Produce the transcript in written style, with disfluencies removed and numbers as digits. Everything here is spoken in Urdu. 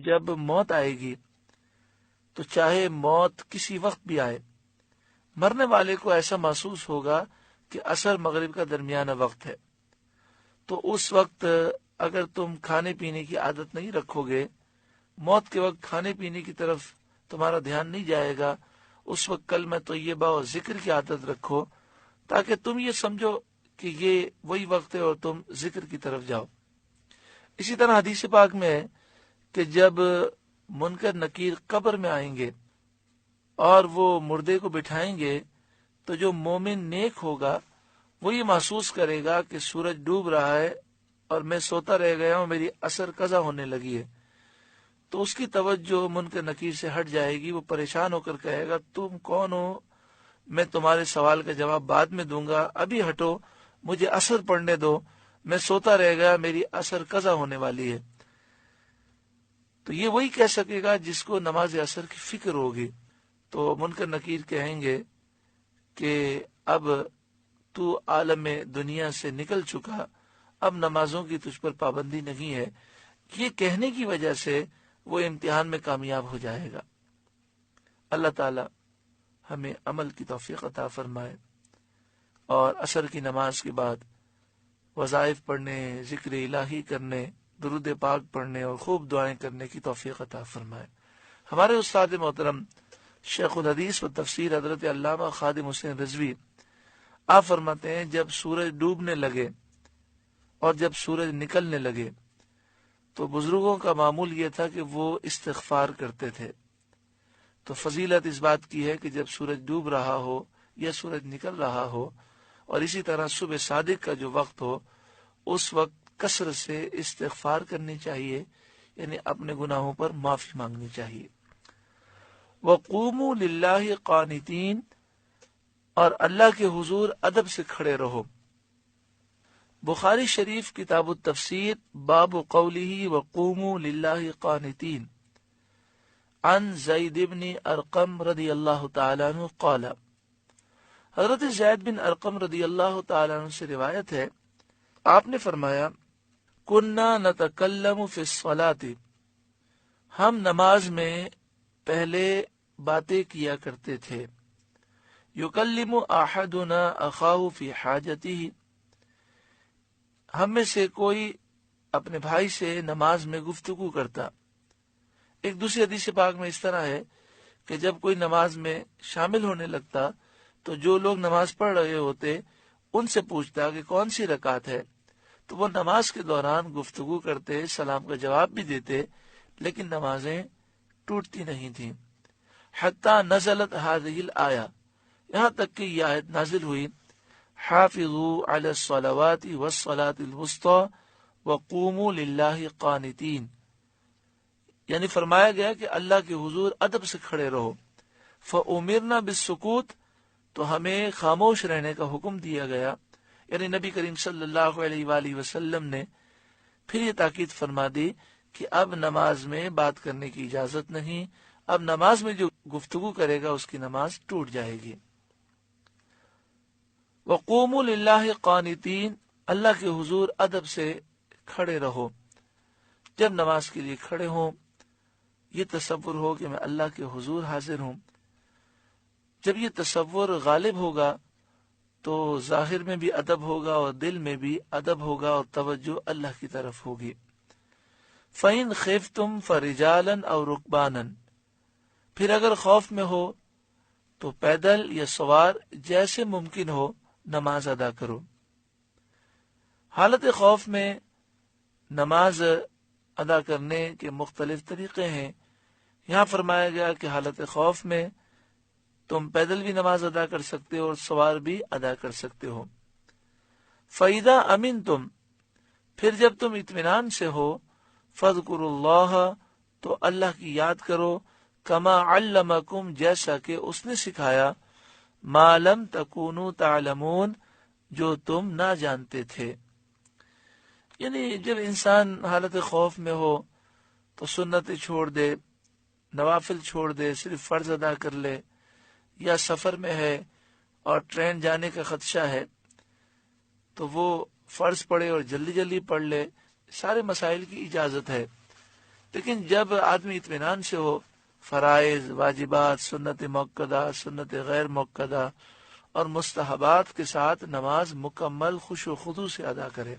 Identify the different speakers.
Speaker 1: جب موت آئے گی تو چاہے موت کسی وقت بھی آئے، مرنے والے کو ایسا محسوس ہوگا کہ عصر مغرب کا درمیانہ وقت ہے۔ تو اس وقت اگر تم کھانے پینے کی عادت نہیں رکھو گے، موت کے وقت کھانے پینے کی طرف تمہارا دھیان نہیں جائے گا، اس وقت کلمہ طیبہ اور ذکر کی عادت رکھو تاکہ تم یہ سمجھو کہ یہ وہی وقت ہے اور تم ذکر کی طرف جاؤ۔ اسی طرح حدیث پاک میں ہے کہ جب منکر نکیر قبر میں آئیں گے اور وہ مردے کو بٹھائیں گے تو جو مومن نیک ہوگا وہ یہ محسوس کرے گا کہ سورج ڈوب رہا ہے اور میں سوتا رہ گیا ہوں، میری عصر قضا ہونے لگی ہے۔ تو اس کی توجہ منکر نکیر سے ہٹ جائے گی، وہ پریشان ہو کر کہے گا تم کون ہو، میں تمہارے سوال کا جواب بعد میں دوں گا، ابھی ہٹو، مجھے عصر پڑھنے دو، میں سوتا رہ گیا، میری عصر قضا ہونے والی ہے۔ تو یہ وہی کہہ سکے گا جس کو نماز عصر کی فکر ہوگی۔ تو منکر نکیر کہیں گے کہ اب تو عالم دنیا سے نکل چکا، اب نمازوں کی تجھ پر پابندی نہیں ہے۔ یہ کہنے کی وجہ سے وہ امتحان میں کامیاب ہو جائے گا۔ اللہ تعالی ہمیں عمل کی توفیق عطا فرمائے اور عصر کی نماز کے بعد وظائف پڑھنے، ذکر الہی کرنے، درود پاک پڑھنے اور خوب دعائیں کرنے کی توفیق عطا فرمائے۔ ہمارے استاد محترم شیخ الحدیث و تفسیر حضرت علامہ خادم حسین رضوی آپ فرماتے ہیں جب سورج ڈوبنے لگے اور جب سورج نکلنے لگے تو بزرگوں کا معمول یہ تھا کہ وہ استغفار کرتے تھے۔ تو فضیلت اس بات کی ہے کہ جب سورج ڈوب رہا ہو یا سورج نکل رہا ہو اور اسی طرح صبح صادق کا جو وقت ہو، اس وقت کثرت سے استغفار کرنی چاہیے، یعنی اپنے گناہوں پر معافی مانگنی چاہیے۔ وَقُومُوا لِلَّهِ قَانِتِينَ، اور اللہ کے حضور ادب سے کھڑے رہو۔ بخاری شریف کتاب التفسیر باب قوله وقوموا للہ قانتین، عن زید بن ارقم رضی اللہ تعالیٰ عنہ قال، حضرت زید بن ارقم رضی اللہ تعالیٰ عنہ سے روایت ہے، آپ نے فرمایا کننا نتکلم فی الصلاۃ، ہم نماز میں پہلے باتیں کیا کرتے تھے، یکلم احدنا اخاہ فی حاجتہ، ہم میں سے کوئی اپنے بھائی سے نماز میں گفتگو کرتا۔ ایک دوسری حدیث پاک میں اس طرح ہے کہ جب کوئی نماز میں شامل ہونے لگتا تو جو لوگ نماز پڑھ رہے ہوتے ان سے پوچھتا کہ کون سی رکعت ہے، تو وہ نماز کے دوران گفتگو کرتے، سلام کا جواب بھی دیتے، لیکن نمازیں ٹوٹتی نہیں تھیں۔ حتی نزلت هذه الآیہ، یہاں تک کہ یہ آیت نازل ہوئی، حافظوا علی الصلوات والصلاة الوسطی وقوموا للہ قانتین، یعنی فرمایا گیا کہ اللہ کے حضور ادب سے کھڑے رہو۔ فأمرنا بالسکوت، تو ہمیں خاموش رہنے کا حکم دیا گیا، یعنی نبی کریم صلی اللہ علیہ وآلہ وسلم نے پھر یہ تاکید فرما دی کہ اب نماز میں بات کرنے کی اجازت نہیں، اب نماز میں جو گفتگو کرے گا اس کی نماز ٹوٹ جائے گی۔ وقوموا للہ قانتین، اللہ کے حضور ادب سے کھڑے رہو۔ جب نماز کے لیے کھڑے ہوں یہ تصور ہو کہ میں اللہ کے حضور حاضر ہوں۔ جب یہ تصور غالب ہوگا تو ظاہر میں بھی ادب ہوگا اور دل میں بھی ادب ہوگا اور توجہ اللہ کی طرف ہوگی۔ فَإِنْ خِفْتُمْ فَرِجَالًا أَوْ رُكْبَانًا، پھر اگر خوف میں ہو تو پیدل یا سوار جیسے ممکن ہو نماز ادا کرو۔ حالت خوف میں نماز ادا کرنے کے مختلف طریقے ہیں۔ یہاں فرمایا گیا کہ حالت خوف میں تم پیدل بھی نماز ادا کر سکتے ہو اور سوار بھی ادا کر سکتے ہو۔ فَإِذَا أَمِنْتُمْ، پھر جب تم اطمینان سے ہو، فَاذْكُرُوا اللَّهَ، تو اللہ کی یاد کرو، کما علمکم، جیسا کہ اس نے سکھایا، ما لم تکونوا تعلمون، جو تم نہ جانتے تھے۔ یعنی جب انسان حالت خوف میں ہو تو سنتیں چھوڑ دے، نوافل چھوڑ دے، صرف فرض ادا کر لے، یا سفر میں ہے اور ٹرین جانے کا خدشہ ہے تو وہ فرض پڑھے اور جلدی جلدی پڑھ لے، سارے مسائل کی اجازت ہے۔ لیکن جب آدمی اطمینان سے ہو، فرائض، واجبات، سنت موقدہ، سنت غیر موقدہ اور مستحبات کے ساتھ نماز مکمل خوش و خضوع سے ادا کرے